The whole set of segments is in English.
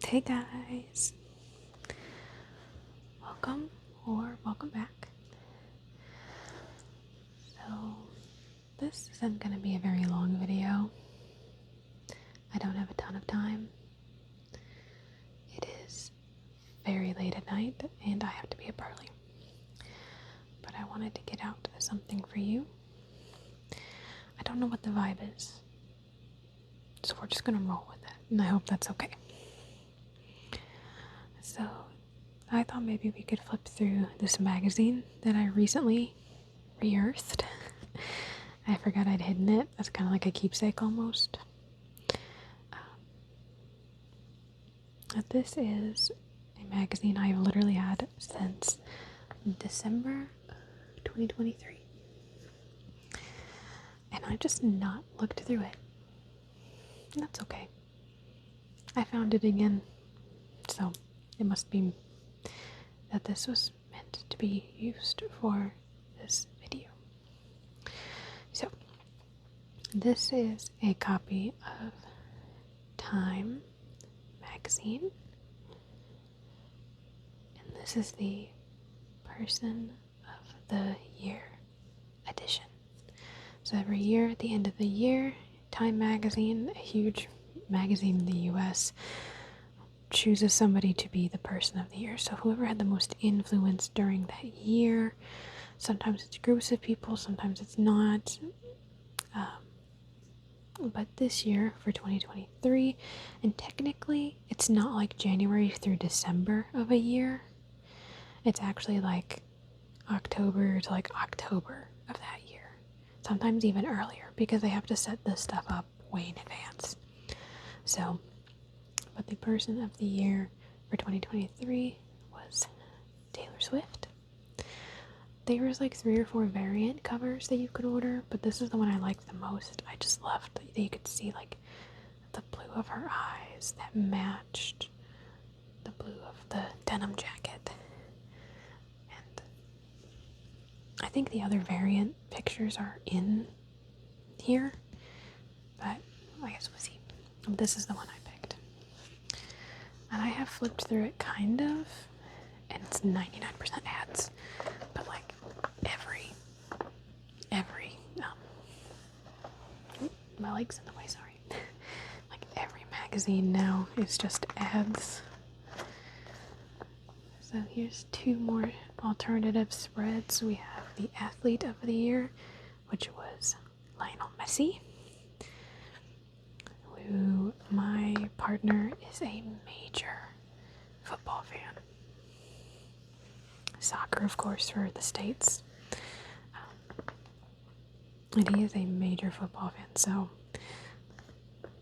Hey guys, welcome back. So this isn't going to be a very long video. I don't have a ton of time. It is very late at night and I have to be up early. But I wanted to get out something for you. I don't know what the vibe is, so we're just going to roll with it, and I hope that's okay. So I thought maybe we could flip through this magazine that I recently reearthed. I forgot I'd hidden it. That's kind of like a keepsake almost. This is a magazine I've literally had since December 2023. And I've just not looked through it. That's okay. I found it again. So it must be that this was meant to be used for this video. So this is a copy of Time magazine. And this is the Person of the Year edition. So every year, at the end of the year, Time magazine, a huge magazine in the US, chooses somebody to be the person of the year. So whoever had the most influence during that year, sometimes it's groups of people, sometimes it's not. But this year for 2023, and technically it's not like January through December of a year. It's actually like October to like October of that year. Sometimes even earlier because they have to set this stuff up way in advance. So, but the person of the year for 2023 was Taylor Swift. There was like 3 or 4 variant covers that you could order, but this is the one I liked the most. I just loved that you could see like the blue of her eyes that matched the blue of the denim jacket. And I think the other variant pictures are in here, but I guess we'll see. This is the one I picked. And I have flipped through it kind of, and it's 99% ads, but like my leg's in the way, sorry. Like every magazine now is just ads. So here's 2 more alternative spreads. We have the Athlete of the Year, which was Lionel Messi, who my partner is a major football fan. Soccer, of course, for the States. And he is a major football fan, so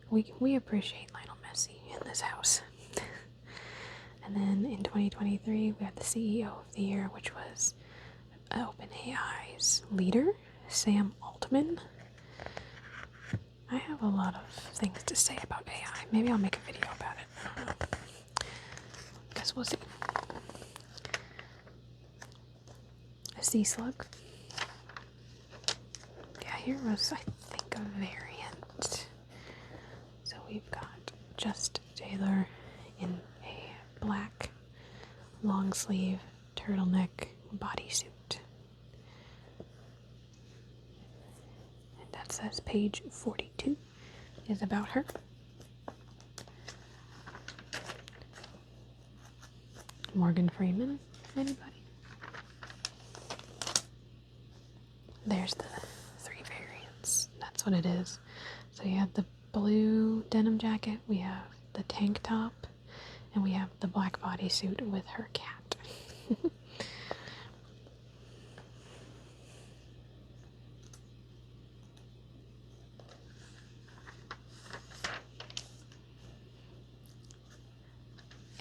we appreciate Lionel Messi in this house. And then in 2023, we had the CEO of the Year, which was OpenAI's leader, Sam Altman. I have a lot of things to say about AI. Maybe I'll make a video about it. I don't know. Guess we'll see. A sea slug. Yeah, here was, I think, a variant. So we've got just Taylor in a black long sleeve turtleneck bodysuit. And that says page 42 is about her. Morgan Freeman, anybody? There's the 3 variants. That's what it is. So you have the blue denim jacket, we have the tank top, and we have the black bodysuit with her cat.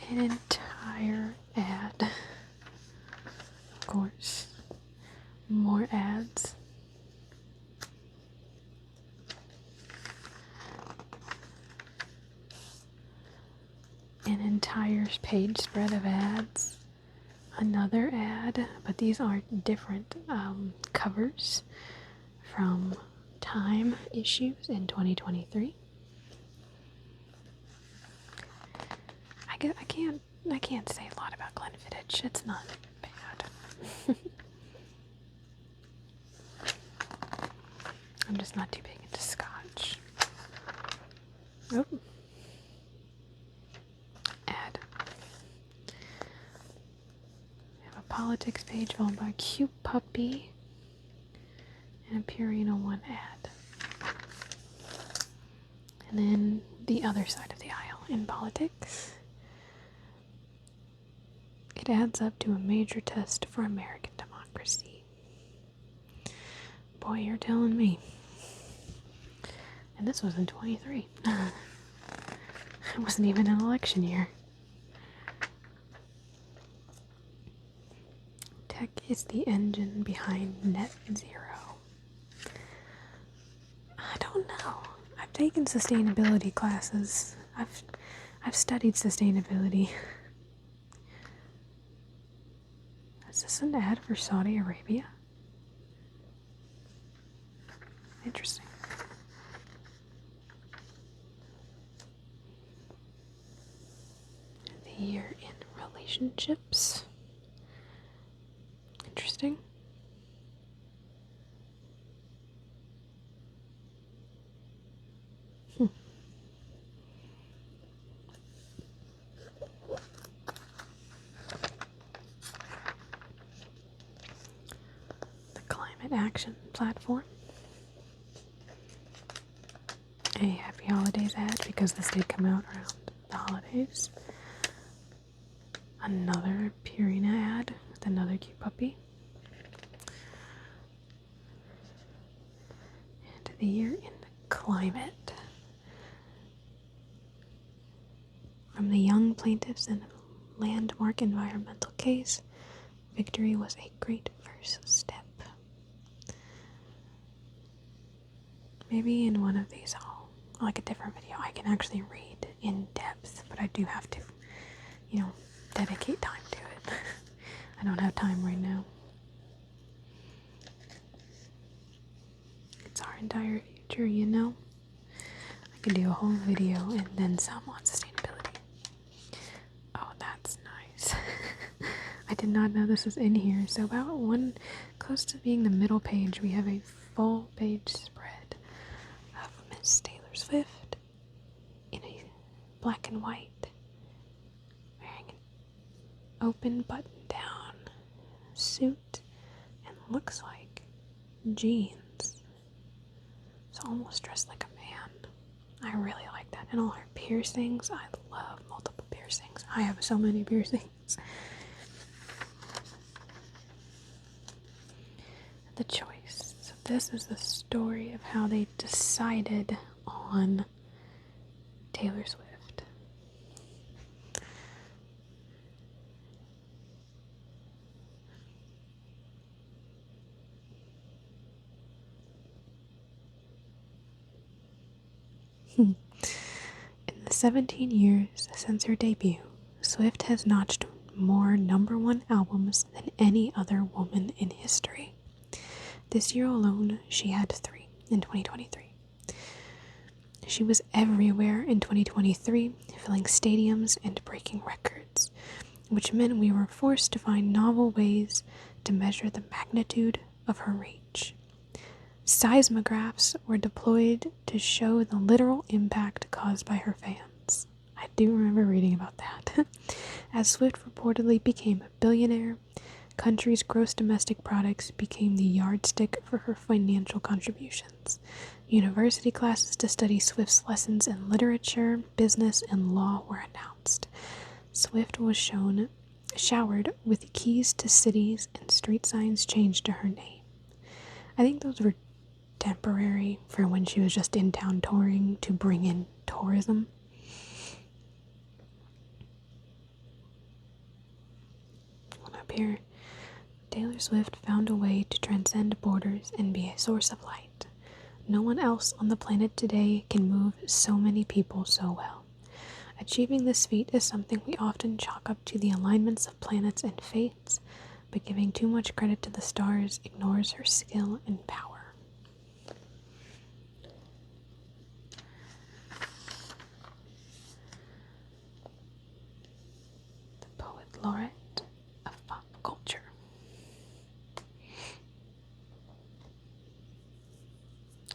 An entire ad. Of course. More ads. An entire page spread of ads. Another ad, but these are different covers from Time issues in 2023. I I can't say a lot about Glenfiddich. It's not bad. I'm just not too big into Scotch. Oh. Ad. We have a politics page followed by a cute puppy and a Purina One ad. And then the other side of the aisle in politics. It adds up to a major test for American democracy. Boy, you're telling me. And this was in 23. It wasn't even an election year. Tech is the engine behind net zero. I don't know. I've taken sustainability classes. I've studied sustainability. Is this an ad for Saudi Arabia? Interesting. The year in relationships. Interesting. The Climate Action Platform. A Happy Holidays ad because this did come out around the holidays. Another Purina ad with another cute puppy. And the year in climate. From the young plaintiffs in a landmark environmental case, victory was a great first step. Maybe in one of these, like a different video, I can actually read in depth, but I do have to, dedicate time to it. I don't have time right now. It's our entire future, I could do a whole video and then some on sustainability. Oh, that's nice. I did not know this was in here. So about one, close to being the middle page, we have a full page spread of Miss Taylor Swift in a black and white, wearing an open button down suit and looks like jeans. So almost dressed like a man. I really like that. And all her piercings. I love multiple piercings. I have so many piercings. The choice. So this is the story of how they decided on Taylor Swift. In the 17 years since her debut, Swift has notched more #1 albums than any other woman in history. This year alone, she had 3 in 2023. She was everywhere in 2023, filling stadiums and breaking records, which meant we were forced to find novel ways to measure the magnitude of her reach. Seismographs were deployed to show the literal impact caused by her fans. I do remember reading about that. As Swift reportedly became a billionaire, country's gross domestic products became the yardstick for her financial contributions. University classes to study Swift's lessons in literature, business, and law were announced. Swift was showered with keys to cities and street signs changed to her name. I think those were temporary for when she was just in town touring to bring in tourism. One up here. Taylor Swift found a way to transcend borders and be a source of light. No one else on the planet today can move so many people so well. Achieving this feat is something we often chalk up to the alignments of planets and fates, but giving too much credit to the stars ignores her skill and power. laureate of pop culture.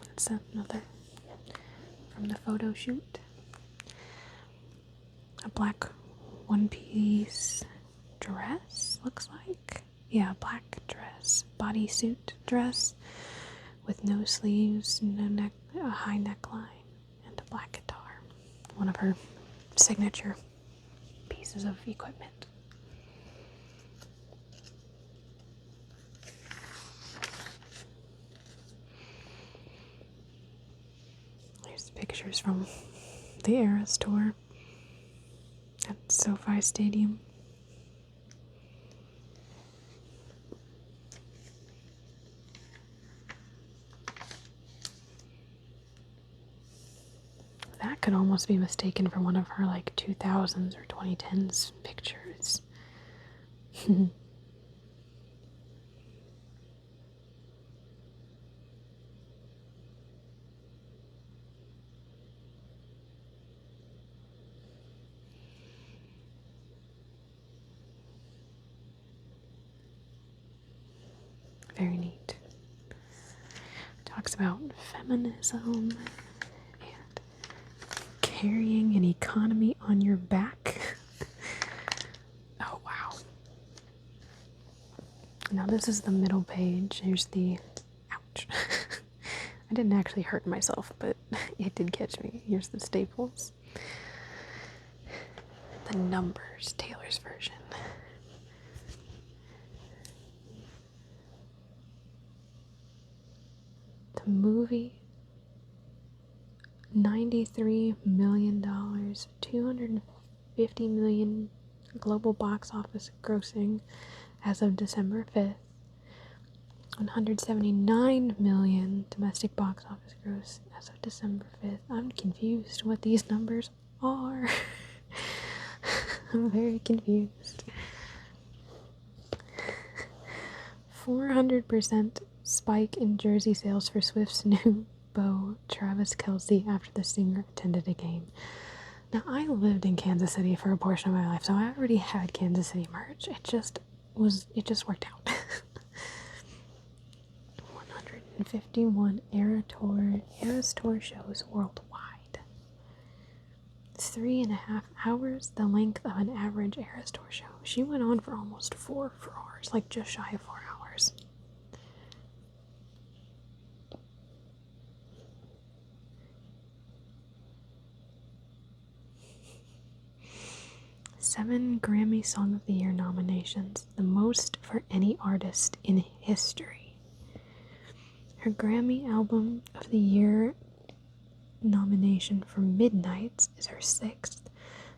That's another from the photo shoot. A black one-piece dress, looks like. Yeah, black dress, bodysuit dress with no sleeves, no neck, a high neckline, and a black guitar. One of her signature pieces of equipment. Here's pictures from the Eras tour at SoFi Stadium. That could almost be mistaken for one of her like 2000s or 2010s pictures. Very neat. Talks about feminism and carrying an economy on your back. Oh, wow. Now this is the middle page. Here's the... Ouch. I didn't actually hurt myself, but it did catch me. Here's the staples. The numbers, Taylor's version. The movie, $93 million, $250 million global box office grossing as of December 5th, $179 million domestic box office gross as of December 5th. I'm confused what these numbers are. I'm very confused. 400% spike in jersey sales for Swift's new beau, Travis Kelce, after the singer attended a game. Now, I lived in Kansas City for a portion of my life, so I already had Kansas City merch. It just worked out. 151 Eras Tour shows worldwide. 3.5 hours, the length of an average Eras Tour show. She went on for almost 4 hours, like just shy of 4 hours. Seven Grammy Song of the Year nominations, the most for any artist in history. Her Grammy Album of the Year nomination for Midnights is her 6th,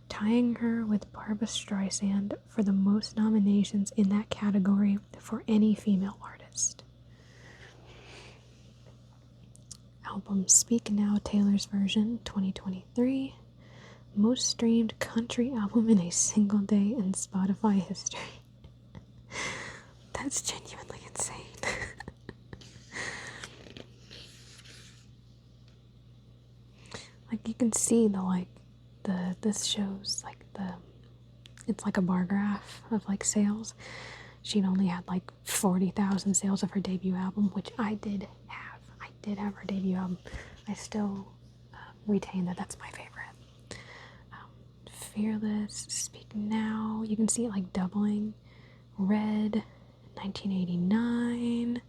tying her with Barbra Streisand for the most nominations in that category for any female artist. Album Speak Now, Taylor's version, 2023. Most streamed country album in a single day in Spotify history. That's genuinely insane. Like, you can see this shows it's like a bar graph of like sales. She'd only had like 40,000 sales of her debut album, which I did have. I did have her debut album. I still retain that. That's my favorite. Fearless, Speak Now. You can see it like doubling. Red, 1989.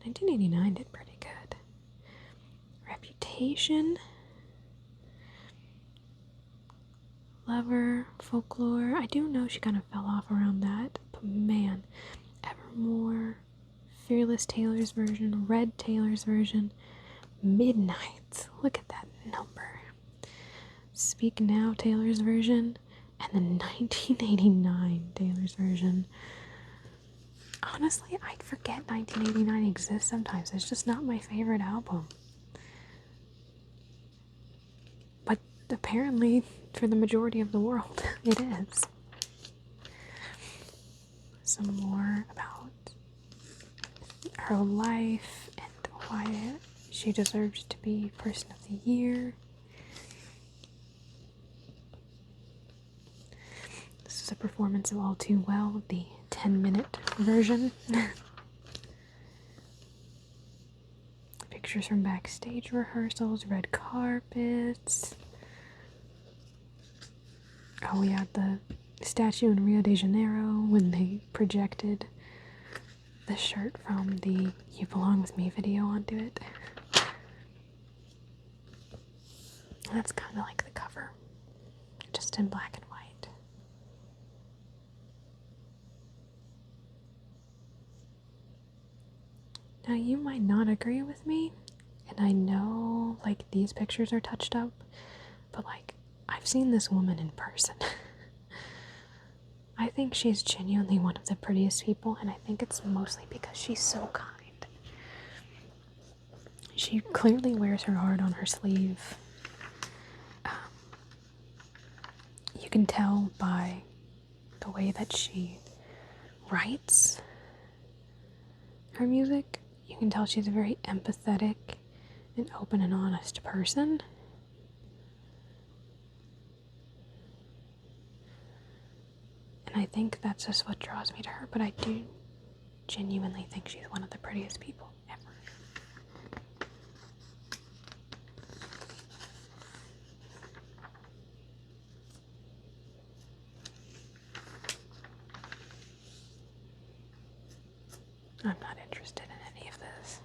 1989 did pretty good. Reputation. Lover, Folklore. I do know she kind of fell off around that, but man, Evermore, Fearless Taylor's version, Red Taylor's version, Midnight. Look at that number. Speak Now Taylor's version, and the 1989 Taylor's version. Honestly, I forget 1989 exists sometimes. It's just not my favorite album. But apparently, for the majority of the world, it is. Some more about her life and why she deserves to be Person of the Year. This is a performance of All Too Well, the 10-minute version. Pictures from backstage rehearsals, red carpets. Oh, we had the statue in Rio de Janeiro when they projected the shirt from the You Belong With Me video onto it. That's kind of like the cover, just in black and white. Now, you might not agree with me, and I know, like, these pictures are touched up, but, like, I've seen this woman in person. I think she's genuinely one of the prettiest people, and I think it's mostly because she's so kind. She clearly wears her heart on her sleeve. You can tell by the way that she writes her music. You can tell she's a very empathetic and open and honest person. And I think that's just what draws me to her, but I do genuinely think she's one of the prettiest people ever. I'm not interested in any of this.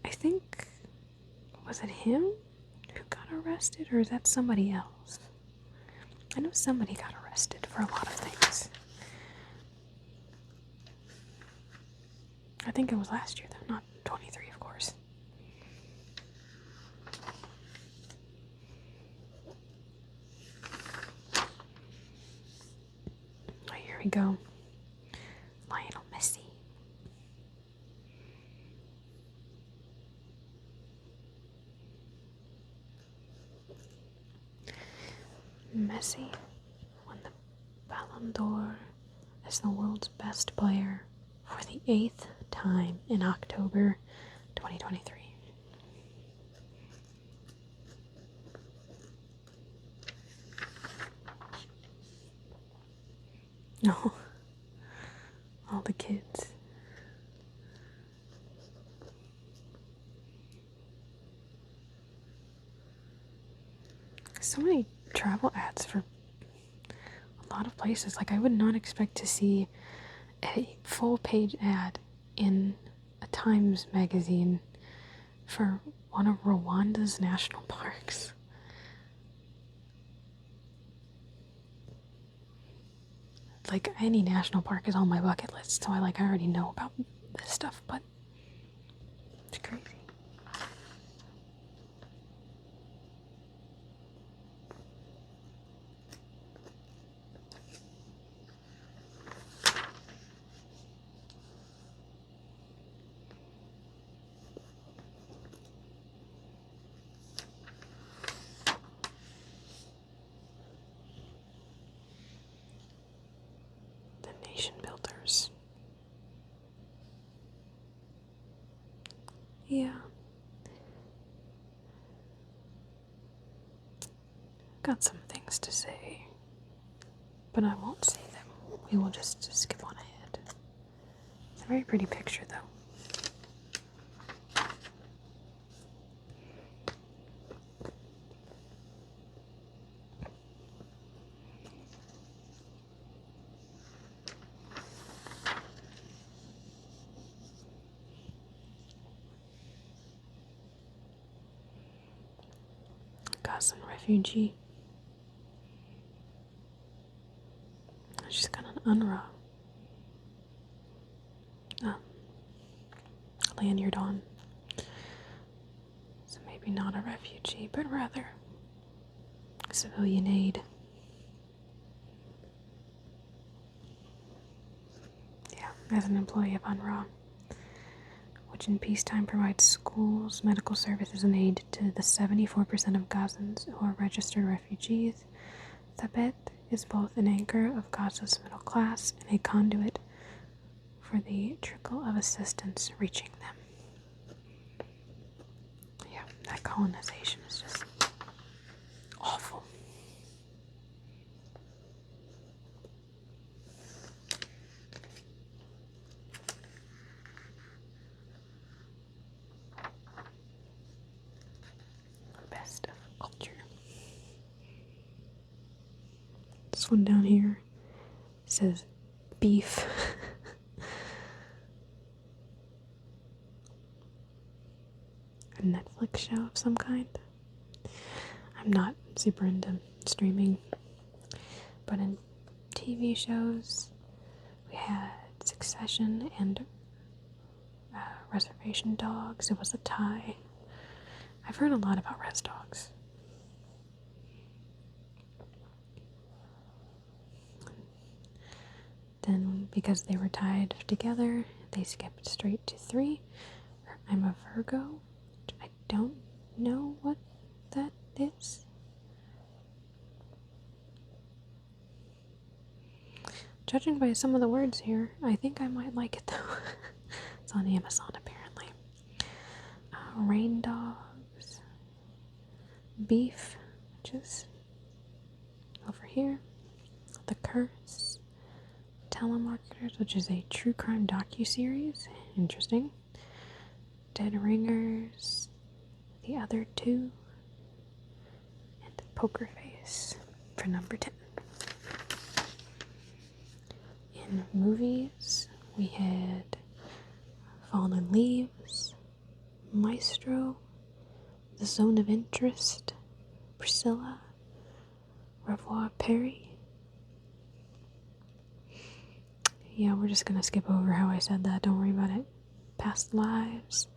I think, was it him who got arrested, or is that somebody else? I know somebody got arrested for a lot of things. I think it was last year, though, not 23, of course. Oh, here we go. Lionel Messi. Messi won the Ballon d'Or as the world's best player for the 8th time in October 2023. No. All the kids. So many travel ads for a lot of places. Like, I would not expect to see a full page ad in a Times magazine for one of Rwanda's national parks. Like, any national park is on my bucket list, so I already know about this stuff, but it's crazy. Nation builders. Yeah. Got some things to say, but I won't say them. We will just skip on ahead. It's a very pretty picture, though. Gazan refugee. She's got an UNRWA lanyard on. So maybe not a refugee, but rather civilian aid. Yeah, as an employee of UNRWA, which in peacetime provides schools, medical services, and aid to the 74% of Gazans who are registered refugees. Thabet is both an anchor of Gaza's middle class and a conduit for the trickle of assistance reaching them. Yeah, that colonization is just awful. Best of culture. This one down here says beef. A Netflix show of some kind. I'm not super into streaming, but in TV shows, we had Succession and Reservation Dogs. It was a tie. I've heard a lot about Res Dogs. Then, because they were tied together, they skipped straight to 3. I'm a Virgo. I don't know what that is. Judging by some of the words here, I think I might like it though. It's on Amazon apparently. Rain dogs. Beef, which is over here. The Curse. Telemarketers, which is a true crime docuseries. Interesting. Dead Ringers. The Other Two. And Poker Face for number 10. In movies, we had Fallen Leaves, Maestro, The Zone of Interest, Priscilla, Revoir Perry. Yeah, we're just gonna skip over how I said that, don't worry about it. Past Lives,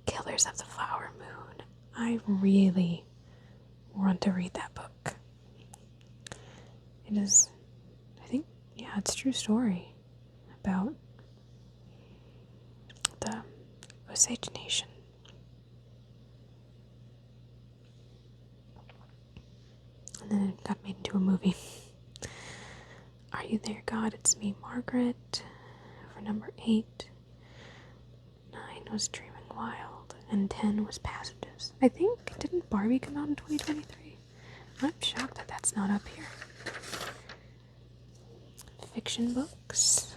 Killers of the Flower Moon. I really want to read that book. It is, I think, yeah, it's a true story about the Osage Nation. And then it got made into a movie. Are You There, God? It's Me, Margaret. For number 8. 9 was Dreaming Wild. And 10 was Passages. I think, didn't Barbie come out in 2023? I'm shocked that that's not up here. Fiction books.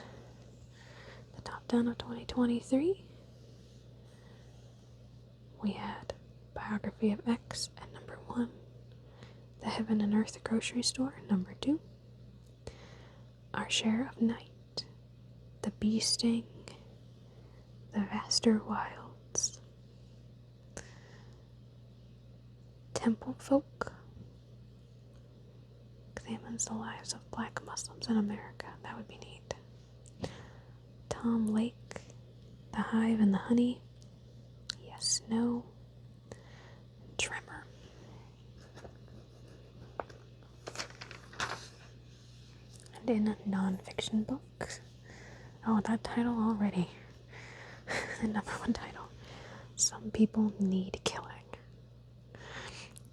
The top 10 of 2023. We had Biography of X at number 1. The Heaven and Earth Grocery Store, number 2. Our Share of Night. The Bee Sting. The Vaster Wilds. Temple Folk. Examines the lives of Black Muslims in America. That would be neat. Tom Lake. The Hive and the Honey. Yes, No. Tremor. And in non-fiction books. Oh, that title already. The number 1 title. Some People Need Killing.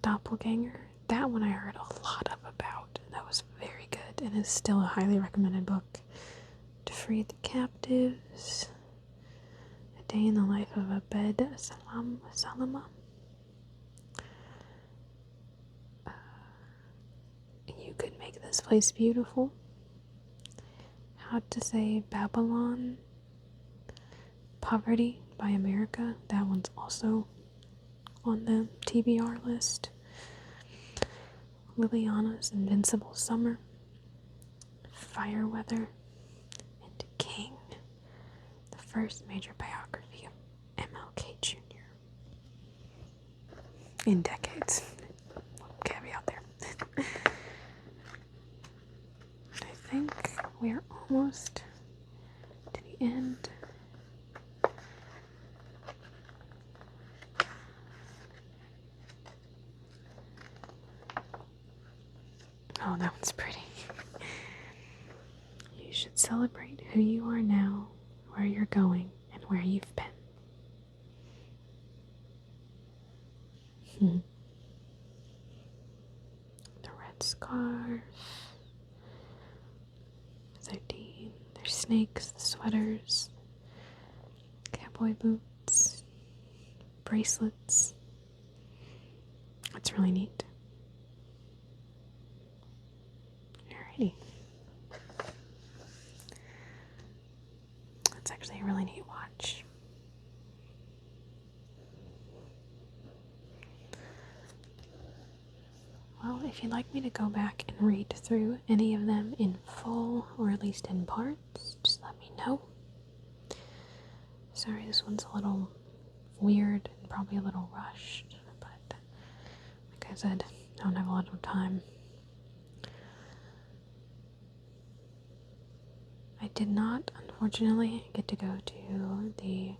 Doppelganger. That one I heard a lot of about. That was very good and is still a highly recommended book. To Free the Captives. A Day in the Life of Abed Salama. You Could Make This Place Beautiful. How to Say Babylon. Poverty by America. That one's also on the TBR list. Liliana's Invincible Summer. Fireweather. And King. The first major biography of MLK Jr. in decades. Caveat there. I think we're almost to the end. Oh, that one's pretty. You should celebrate who you are now, where you're going, and where you've been. The Red Scarf. 13. There's snakes, sweaters, cowboy boots, bracelets. It's really neat. Alrighty. That's actually a really neat watch. Well, if you'd like me to go back and read through any of them in full, or at least in parts, just let me know. Sorry, this one's a little weird and probably a little rushed, but like I said, I don't have a lot of time. I did not, unfortunately, get to go to the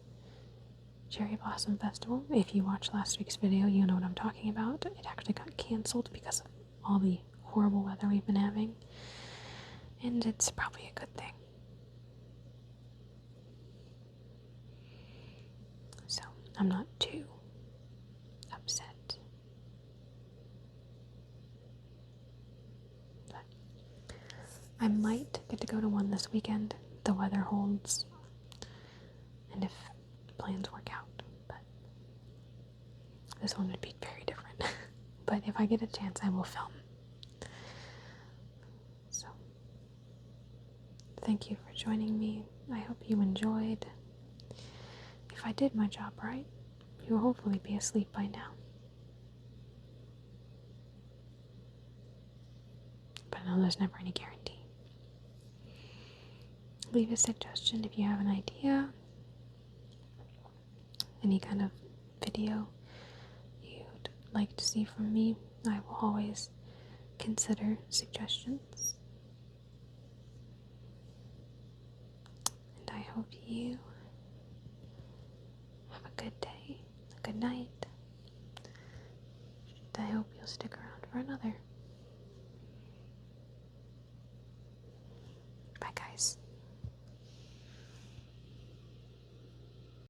Cherry Blossom Festival. If you watched last week's video, you know what I'm talking about. It actually got canceled because of all the horrible weather we've been having, and it's probably a good thing. So, I'm not too upset. But I might get to go to one this weekend. The weather holds, and if plans work out. But this one would be very different. But if I get a chance, I will film. So, thank you for joining me. I hope you enjoyed. If I did my job right, you will hopefully be asleep by now. But I know there's never any guarantee. Leave a suggestion if you have an idea, any kind of video you'd like to see from me. I will always consider suggestions. And I hope you have a good day, a good night. And I hope you'll stick around for another. Bye, guys.